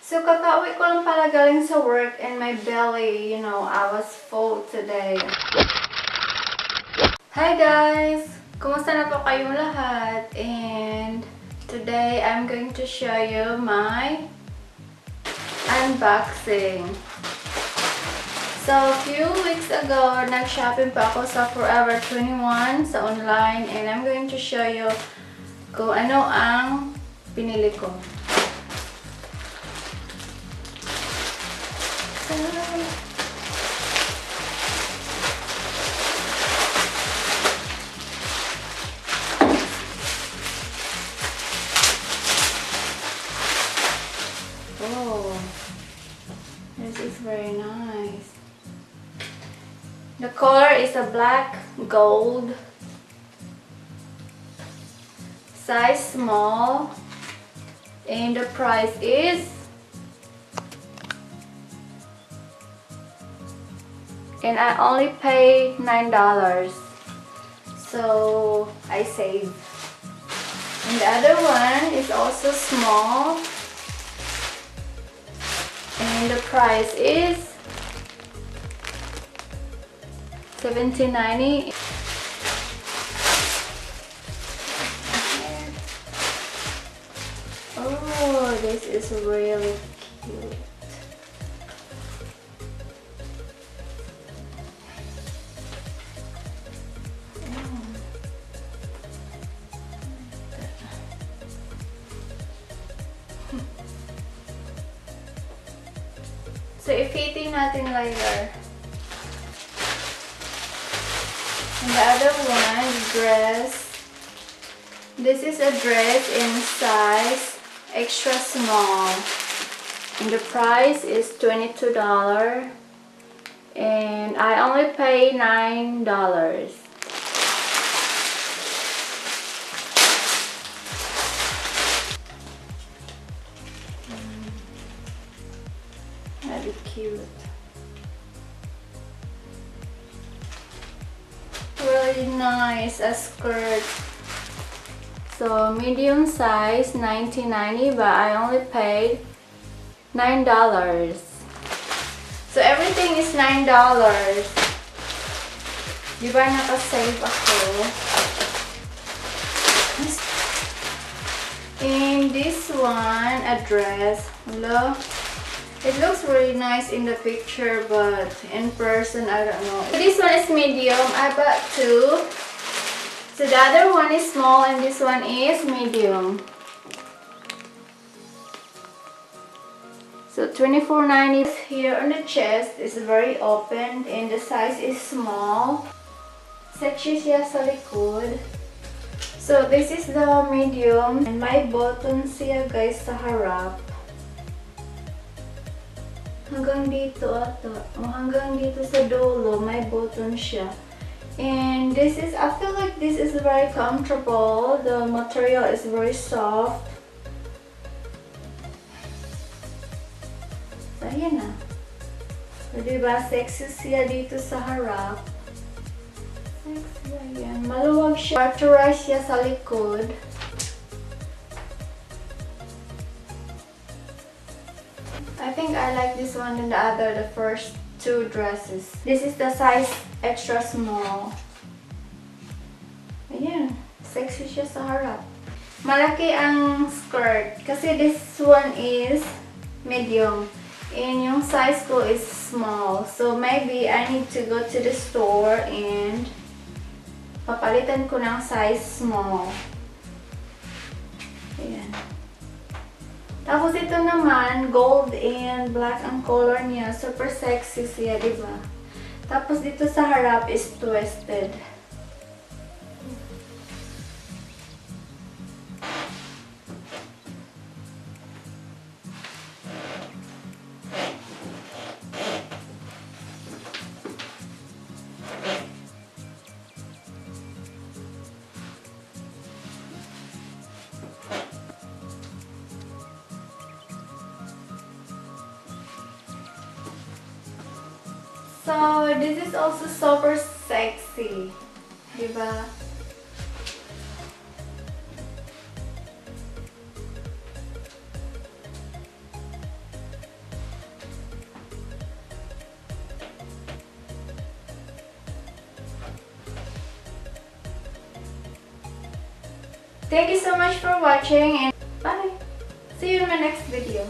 So, kakauwi ko lang pala galing sa work and my belly, I was full today. Hi guys! Kumusta na po kayong lahat? And today, I'm going to show you my unboxing. So, a few weeks ago, nag-shopping pa ako sa Forever 21 sa online and I'm going to show you kung ano ang pinili ko. Oh, this is very nice. The color is a black gold, size small, and the price is and I only pay $9, so I save. And the other one is also small and the price is $17.90. Oh, this is really cute. So, i-fitting natin later. And the other one, dress. This is a dress in size extra small. And the price is $22. And I only pay $9. That'd be cute. Really nice, a skirt. So medium size, $19.90, but I only paid $9. So everything is $9. Diba naka-save ako? And this one, a dress. Hello? It looks really nice in the picture, but in person, I don't know. So this one is medium. I bought two. So the other one is small and this one is medium. So $24.90 here on the chest is very open and the size is small. Sexy siya sa likod. So this is the medium and may button siya guys sa harap. Hanggang dito ata. Hanggang dito sa dulo, may button siya. And this is, I feel like this is very comfortable. The material is very soft. So, ayan na. So, diba, sexy siya dito sa harap. Sexy, ayan. Maluwag siya. Motorized siya sa likod. I think I like this one than the first two dresses. This is the size extra small. Ayan, sexy siya sa harap. Malaki ang skirt kasi this one is medium and yung size ko is small. So maybe I need to go to the store and papalitan ko ng size small. Ayan. Tapos ito naman, gold and black ang color niya. Super sexy siya, diba? Tapos dito sa harap is twisted. So, this is also super sexy. Diba? Thank you so much for watching and bye! See you in my next video.